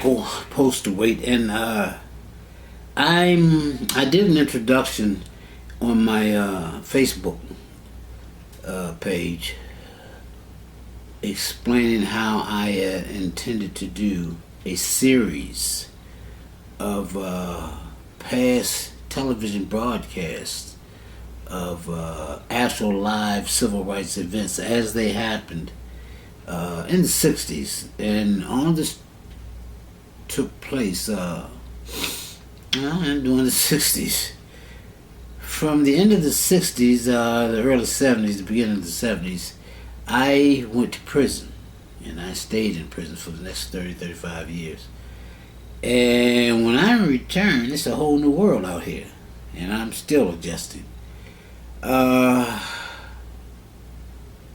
Michael Postlewaite, and I did an introduction on my Facebook page explaining how I intended to do a series of past television broadcasts of actual live civil rights events as they happened in the 60s, and all this took place during the 60s. From the end of the 60s, the early 70s, the beginning of the 70s, I went to prison, and I stayed in prison for the next 35 years. And when I returned, it's a whole new world out here, and I'm still adjusting.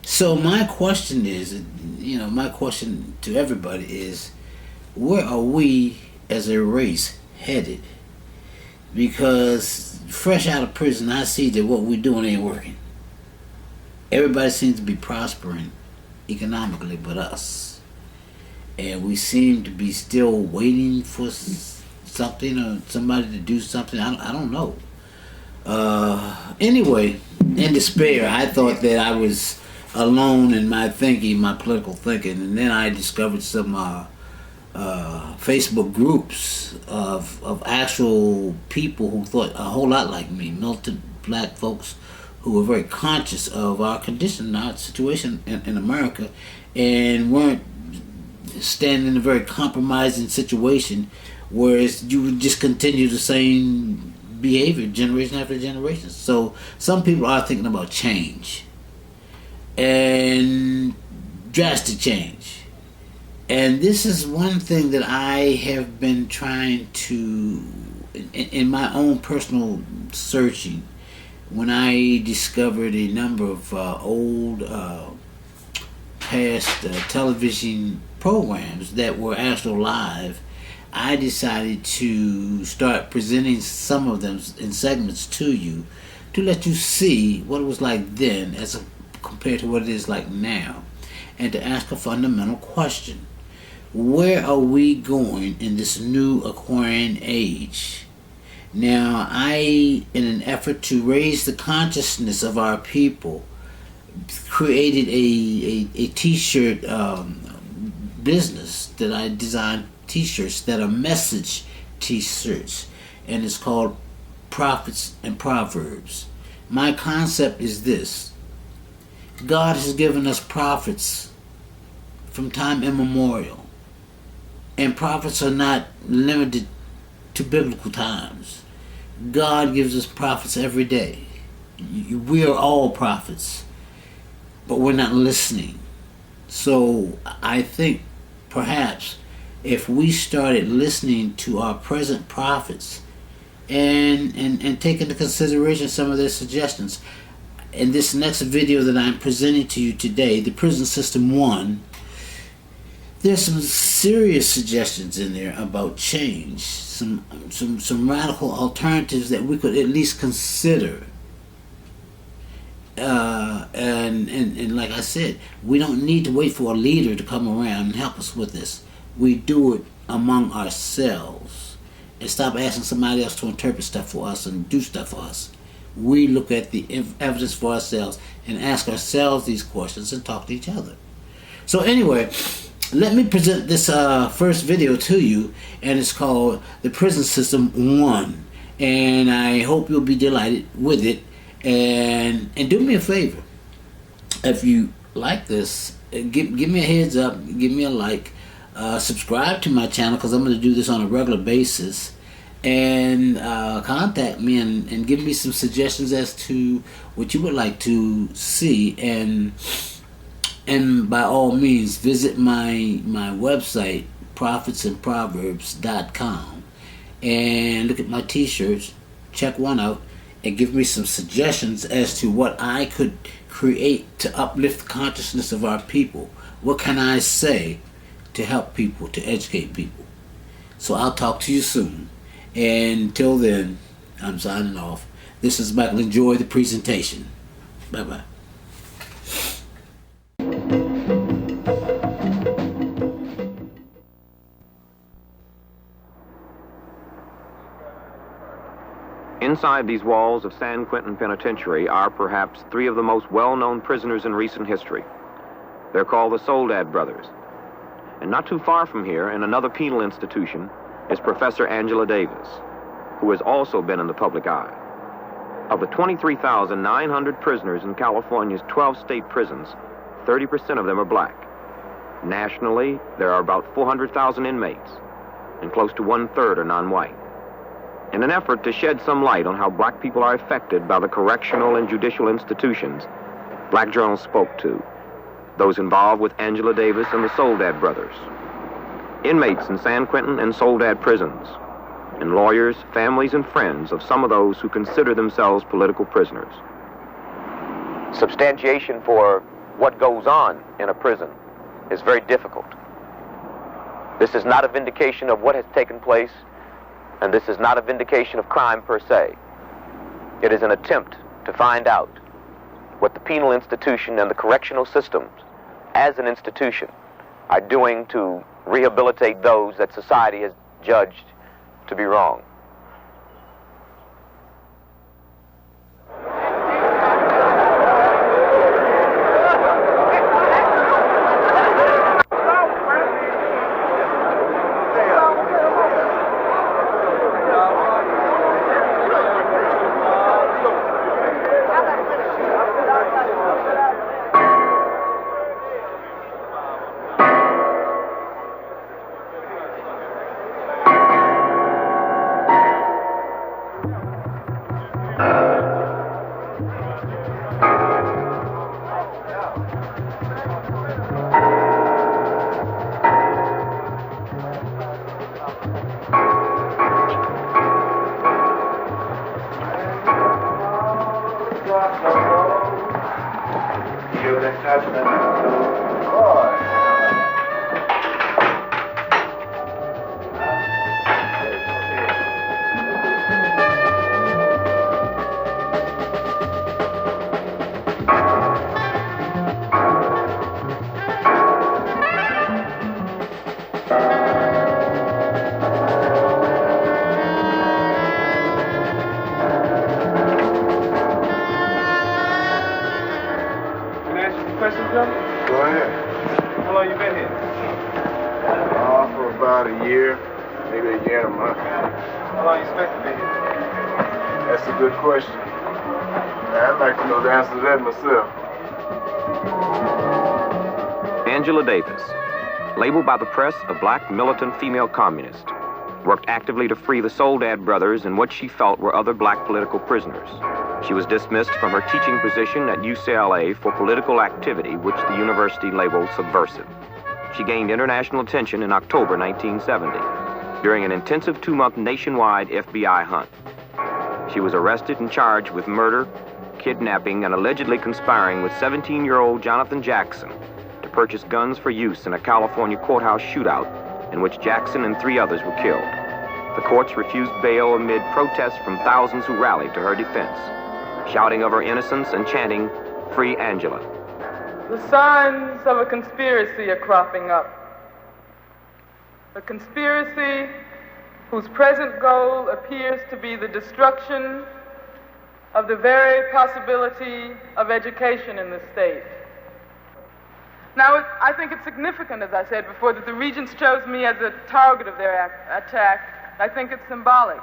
So my question is, my question to everybody is, where are we as a race headed? Because fresh out of prison, I see that what we're doing ain't working. Everybody seems to be prospering economically but us. And we seem to be still waiting for something or somebody to do something. I don't know. Anyway, in despair, I thought that I was alone in my thinking, my political thinking, and then I discovered some Facebook groups of actual people who thought a whole lot like me, militant black folks who were very conscious of our condition, our situation in America, and weren't standing in a very compromising situation, whereas you would just continue the same behavior generation after generation. So some people are thinking about change, and drastic change. And this is one thing that I have been trying to, in my own personal searching, when I discovered a number of old past television programs that were actually live, I decided to start presenting some of them in segments to you to let you see what it was like then as compared to what it is like now, and to ask a fundamental question. Where are we going in this new Aquarian age? Now, I, in an effort to raise the consciousness of our people, created a T-shirt business that I designed T-shirts that are message T-shirts, and it's called Prophets and Proverbs. My concept is this: God has given us prophets from time immemorial. And prophets are not limited to biblical times. God gives us prophets every day. We are all prophets, but we're not listening. So I think perhaps if we started listening to our present prophets and take into consideration some of their suggestions, in this next video that I'm presenting to you today, the Prison System 1, there's some serious suggestions in there about change, some radical alternatives that we could at least consider. And like I said, we don't need to wait for a leader to come around and help us with this. We do it among ourselves and stop asking somebody else to interpret stuff for us and do stuff for us. We look at the evidence for ourselves and ask ourselves these questions and talk to each other. So anyway, let me present this first video to you, and it's called The Prison System 1. And I hope you'll be delighted with it. And do me a favor. If you like this, give me a heads up, give me a like, subscribe to my channel, because I'm going to do this on a regular basis. And contact me and give me some suggestions as to what you would like to see. And by all means, visit my website, prophetsandproverbs.com, and look at my T-shirts, check one out, and give me some suggestions as to what I could create to uplift the consciousness of our people. What can I say to help people, to educate people? So I'll talk to you soon. And until then, I'm signing off. This is Michael. Enjoy the presentation. Bye-bye. Inside these walls of San Quentin Penitentiary are perhaps three of the most well-known prisoners in recent history. They're called the Soledad brothers. And not too far from here, in another penal institution, is Professor Angela Davis, who has also been in the public eye. Of the 23,900 prisoners in California's 12 state prisons, 30% of them are black. Nationally, there are about 400,000 inmates, and close to 1/3 are non-white. In an effort to shed some light on how black people are affected by the correctional and judicial institutions, Black Journal spoke to those involved with Angela Davis and the Soledad brothers, inmates in San Quentin and Soledad prisons, and lawyers, families, and friends of some of those who consider themselves political prisoners. Substantiation for what goes on in a prison is very difficult. This is not a vindication of what has taken place, and this is not a vindication of crime per se. It is an attempt to find out what the penal institution and the correctional systems as an institution are doing to rehabilitate those that society has judged to be wrong. Angela Davis, labeled by the press a black militant female communist, worked actively to free the Soledad brothers and what she felt were other black political prisoners. She was dismissed from her teaching position at UCLA for political activity which the university labeled subversive. She gained international attention in October 1970 during an intensive 2-month nationwide FBI hunt. She was arrested and charged with murder, kidnapping, and allegedly conspiring with 17-year-old Jonathan Jackson to purchase guns for use in a California courthouse shootout in which Jackson and 3 others were killed. The courts refused bail amid protests from thousands who rallied to her defense, shouting of her innocence and chanting, "Free Angela." The signs of a conspiracy are cropping up. A conspiracy whose present goal appears to be the destruction of the very possibility of education in the state. Now, I think it's significant, as I said before, that the Regents chose me as a target of their attack. I think it's symbolic,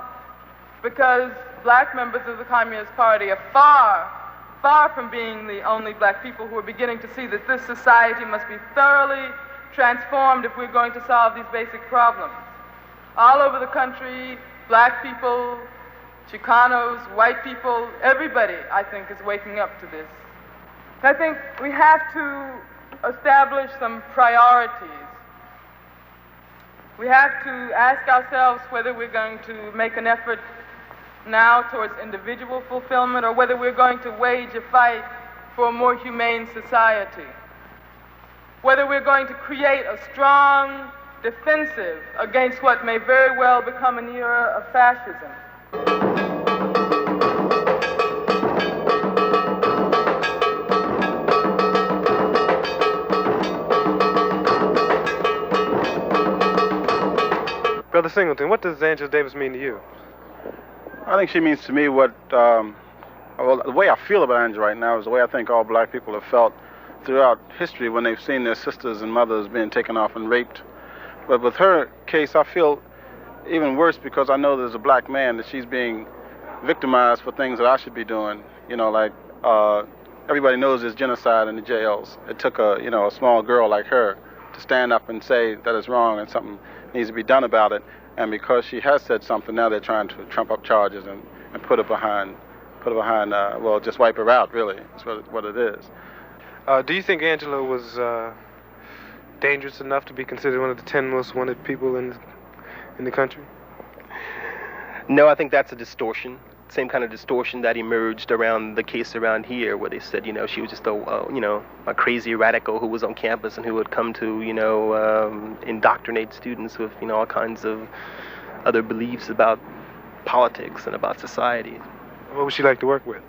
because black members of the Communist Party are far, far from being the only black people who are beginning to see that this society must be thoroughly transformed if we're going to solve these basic problems. All over the country, black people, Chicanos, white people, everybody, I think, is waking up to this. I think we have to establish some priorities. We have to ask ourselves whether we're going to make an effort now towards individual fulfillment or whether we're going to wage a fight for a more humane society. Whether we're going to create a strong defensive against what may very well become an era of fascism. Brother Singleton, what does Angela Davis mean to you? I think she means to me what, well, the way I feel about Angela right now is the way I think all black people have felt throughout history when they've seen their sisters and mothers being taken off and raped. But with her case, I feel even worse because I know there's a black man that she's being victimized for things that I should be doing. You know, like everybody knows there's genocide in the jails. It took a small girl like her to stand up and say that it's wrong and something needs to be done about it. And because she has said something, now they're trying to trump up charges and put her behind, well, just wipe her out, really, is what it is. Do you think Angela was dangerous enough to be considered one of the 10 most wanted people in the country? No, I think that's a distortion. Same kind of distortion that emerged around the case around here, where they said, she was just a crazy radical who was on campus and who would come to, indoctrinate students with, all kinds of other beliefs about politics and about society. What was she like to work with?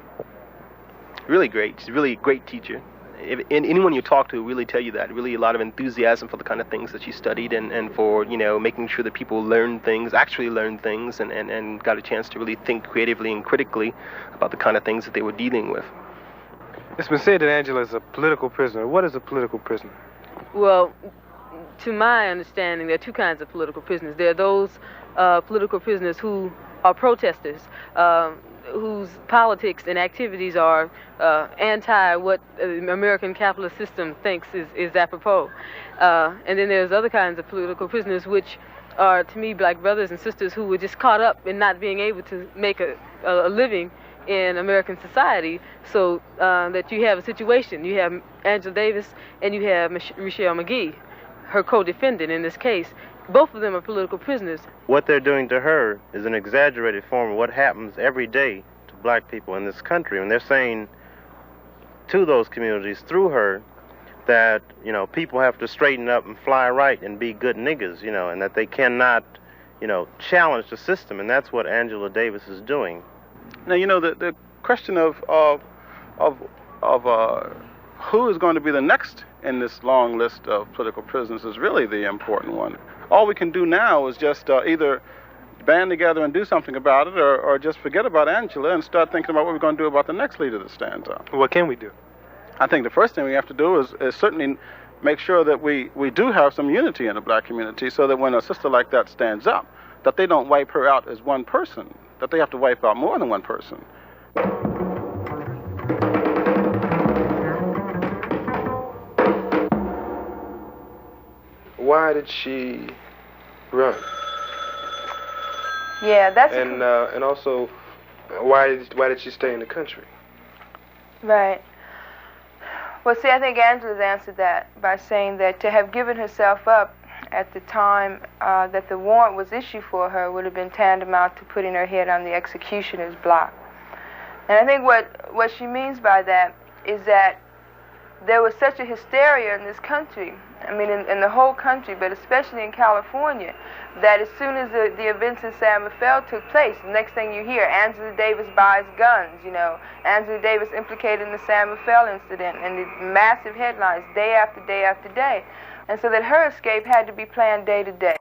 Really great. She's a really great teacher. Anyone you talk to will really tell you that. Really a lot of enthusiasm for the kind of things that she studied and for, making sure that people actually learn things and got a chance to really think creatively and critically about the kind of things that they were dealing with. It's been said that Angela is a political prisoner. What is a political prisoner? Well, to my understanding, there are two kinds of political prisoners. There are those political prisoners who are protesters, whose politics and activities are anti what the American capitalist system thinks is apropos. And then there's other kinds of political prisoners, which are, to me, black brothers and sisters who were just caught up in not being able to make a living in American society, so that you have a situation. You have Angela Davis and you have Michelle McGee, her co-defendant in this case. Both of them are political prisoners. What they're doing to her is an exaggerated form of what happens every day to black people in this country. And they're saying to those communities through her that, people have to straighten up and fly right and be good niggas, and that they cannot, challenge the system. And that's what Angela Davis is doing. Now, the question of who is going to be the next in this long list of political prisoners is really the important one. All we can do now is just either band together and do something about it or just forget about Angela and start thinking about what we're going to do about the next leader that stands up. What can we do? I think the first thing we have to do is certainly make sure that we do have some unity in the black community so that when a sister like that stands up, that they don't wipe her out as one person, that they have to wipe out more than one person. Why did she run? Yeah, that's and also, why did she stay in the country? right. Well, see, I think Angela's answered that by saying that to have given herself up at the time that the warrant was issued for her would have been tantamount to putting her head on the executioner's block. And I think what she means by that is that there was such a hysteria in this country, I mean in the whole country, but especially in California, that as soon as the events in San Rafael took place, the next thing you hear, Angela Davis buys guns, Angela Davis implicated in the San Rafael incident, and the massive headlines day after day after day. And so that her escape had to be planned day to day.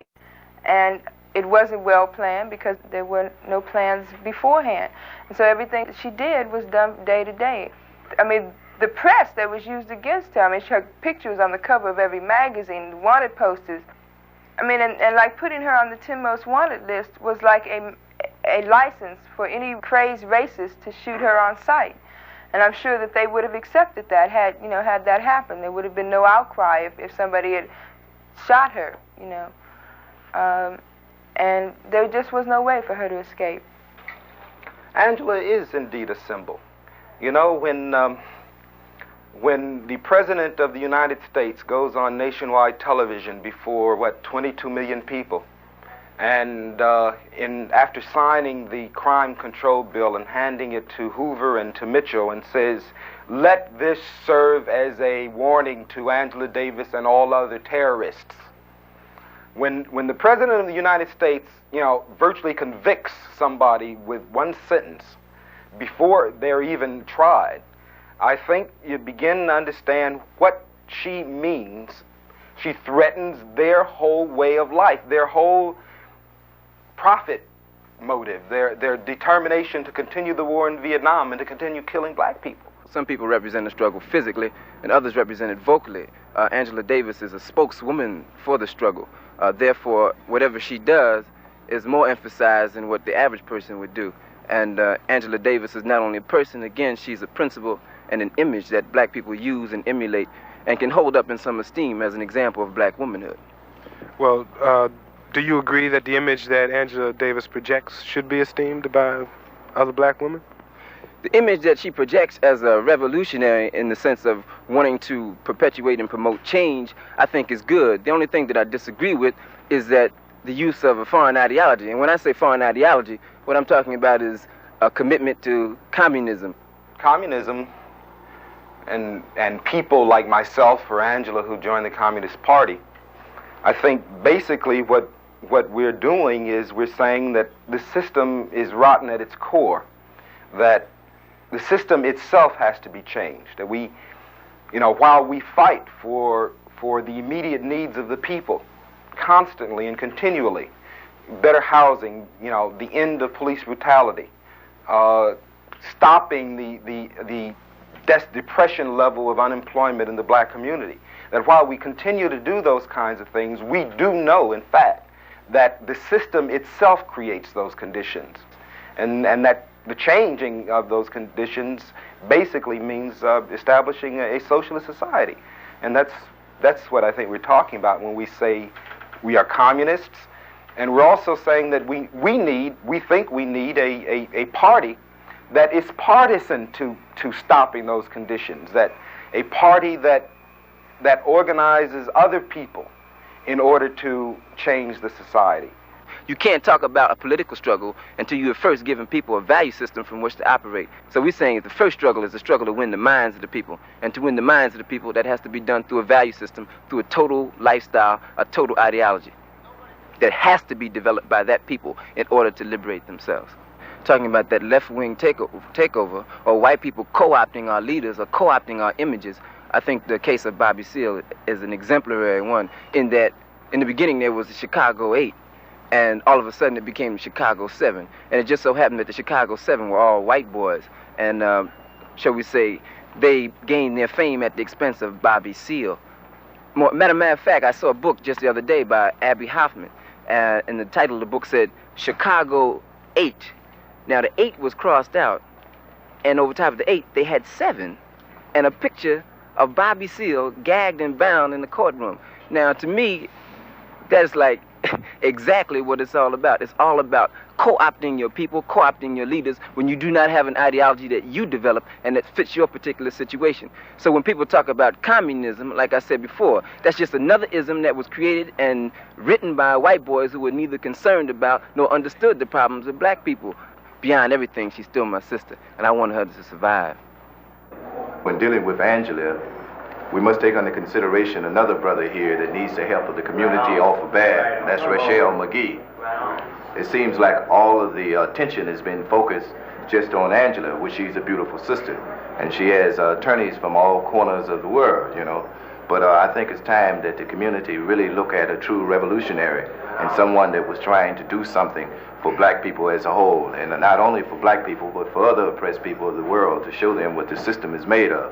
And it wasn't well planned because there were no plans beforehand. And so everything that she did was done day to day. I mean, the press that was used against her, her picture was on the cover of every magazine, wanted posters. I mean, and like putting her on the 10 most wanted list was like a license for any crazed racist to shoot her on sight. And I'm sure that they would have accepted that had that happened. There would have been no outcry if somebody had shot her, and there just was no way for her to escape. Angela is indeed a symbol. When the President of the United States goes on nationwide television before, 22 million people, and after signing the crime control bill and handing it to Hoover and to Mitchell and says, let this serve as a warning to Angela Davis and all other terrorists. When the President of the United States, virtually convicts somebody with one sentence before they're even tried, I think you begin to understand what she means. She threatens their whole way of life, their whole profit motive, their determination to continue the war in Vietnam and to continue killing black people. Some people represent the struggle physically, and others represent it vocally. Angela Davis is a spokeswoman for the struggle. Therefore, whatever she does is more emphasized than what the average person would do. And Angela Davis is not only a person, again, she's a principle and an image that black people use and emulate and can hold up in some esteem as an example of black womanhood. Well, do you agree that the image that Angela Davis projects should be esteemed by other black women? The image that she projects as a revolutionary in the sense of wanting to perpetuate and promote change, I think is good. The only thing that I disagree with is that the use of a foreign ideology. And when I say foreign ideology, what I'm talking about is a commitment to communism. Communism and people like myself or Angela who joined the Communist Party, I think basically what we're doing is we're saying that the system is rotten at its core, that the system itself has to be changed, that we, while we fight for the immediate needs of the people constantly and continually, better housing, the end of police brutality, stopping the depression level of unemployment in the black community, that while we continue to do those kinds of things, we do know, in fact, that the system itself creates those conditions, and that the changing of those conditions basically means establishing a socialist society. And that's what I think we're talking about when we say we are communists. And we're also saying that we think we need a party that is partisan to stopping those conditions, that a party that organizes other people in order to change the society. You can't talk about a political struggle until you have first given people a value system from which to operate. So we're saying that the first struggle is the struggle to win the minds of the people. And to win the minds of the people, that has to be done through a value system, through a total lifestyle, a total ideology that has to be developed by that people in order to liberate themselves. Talking about that left-wing takeover, or white people co-opting our leaders or co-opting our images, I think the case of Bobby Seale is an exemplary one, in that in the beginning there was the Chicago 8, and all of a sudden it became the Chicago 7. And it just so happened that the Chicago 7 were all white boys, and shall we say, they gained their fame at the expense of Bobby Seale. Matter of fact, I saw a book just the other day by Abby Hoffman, and the title of the book said Chicago 8. Now the 8 was crossed out, and over top of the 8 they had 7, and a picture of Bobby Seale gagged and bound in the courtroom. Now to me, that's like exactly what it's all about. It's all about co-opting your people, co-opting your leaders when you do not have an ideology that you develop and that fits your particular situation. So when people talk about communism, like I said before, that's just another ism that was created and written by white boys who were neither concerned about nor understood the problems of black people. Beyond everything, she's still my sister, and I want her to survive. When dealing with Angela, we must take under consideration another brother here that needs the help of the community awful bad, and that's Rachel McGee. It seems like all of the attention has been focused just on Angela, which she's a beautiful sister, and she has attorneys from all corners of the world, But I think it's time that the community really look at a true revolutionary and someone that was trying to do something for black people as a whole, and not only for black people, but for other oppressed people of the world, to show them what the system is made of.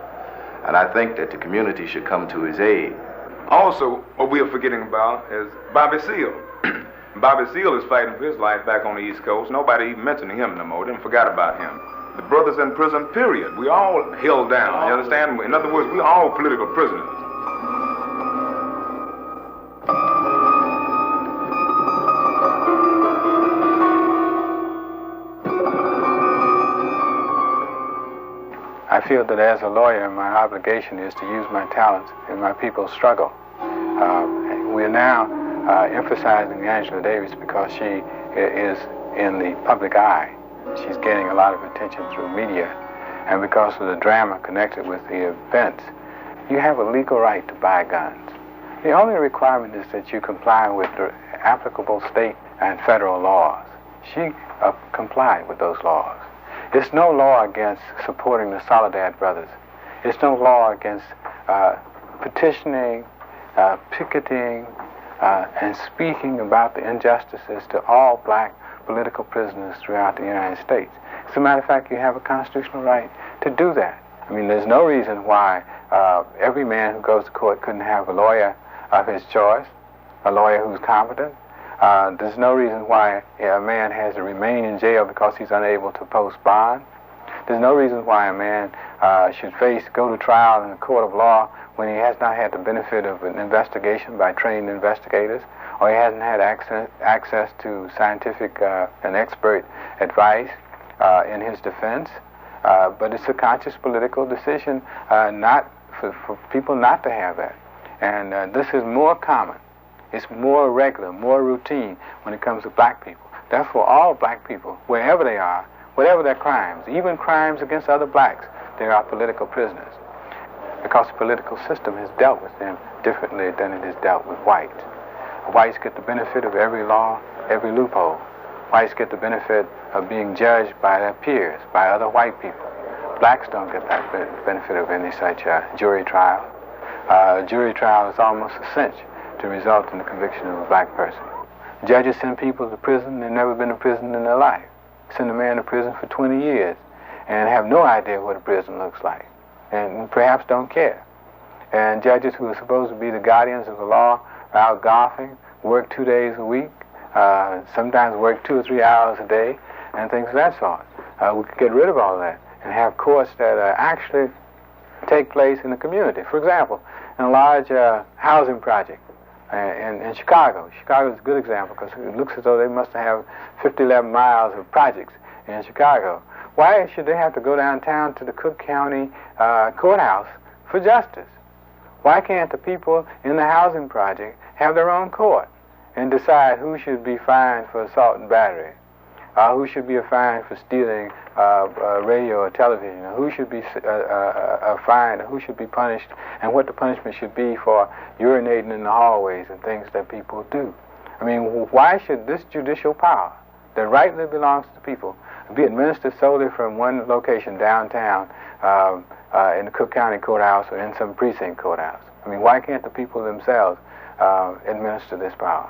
And I think that the community should come to his aid. Also, what we are forgetting about is Bobby Seale. Bobby Seale is fighting for his life back on the East Coast. Nobody even mentioning him no more. They forgot about him. The brothers in prison, period. We all held down, you understand? In other words, we're all political prisoners. I feel that as a lawyer, my obligation is to use my talents in my people's struggle. We're now emphasizing Angela Davis because she is in the public eye. She's gaining a lot of attention through media, and because of the drama connected with the events. You have a legal right to buy guns. The only requirement is that you comply with the applicable state and federal laws. She complied with those laws. There's no law against supporting the Soledad brothers. There's no law against petitioning, picketing, and speaking about the injustices to all black political prisoners throughout the United States. As a matter of fact, you have a constitutional right to do that. I mean, there's no reason why every man who goes to court couldn't have a lawyer of his choice, a lawyer who's competent. There's no reason why a man has to remain in jail because he's unable to post bond. There's no reason why a man should go to trial in a court of law when he has not had the benefit of an investigation by trained investigators, or he hasn't had access to scientific and expert advice in his defense. But it's a conscious political decision not for people not to have that. And this is more common. It's more regular, more routine when it comes to black people. Therefore, all black people, wherever they are, whatever their crimes, even crimes against other blacks, they are political prisoners. Because the political system has dealt with them differently than it has dealt with whites. Whites get the benefit of every law, every loophole. Whites get the benefit of being judged by their peers, by other white people. Blacks don't get that benefit of any such jury trial. Jury trial is almost a cinch to result in the conviction of a black person. Judges send people to prison. They've never been to prison in their life. Send a man to prison for 20 years and have no idea what a prison looks like, and perhaps don't care. And judges who are supposed to be the guardians of the law are out golfing, work 2 days a week, sometimes work 2 or 3 hours a day, and things of that sort. We could get rid of all that and have courts that actually take place in the community. For example, in a large housing project in Chicago. Chicago is a good example because it looks as though they must have 11 miles of projects in Chicago. Why should they have to go downtown to the Cook County courthouse for justice? Why can't the people in the housing project have their own court and decide who should be fined for assault and battery, who should be fined for stealing radio or television, or who should be fined, or who should be punished, and what the punishment should be for urinating in the hallways and things that people do? I mean, why should this judicial power that rightly belongs to the people be administered solely from one location downtown in the Cook County courthouse or in some precinct courthouse? I mean, why can't the people themselves administer this power?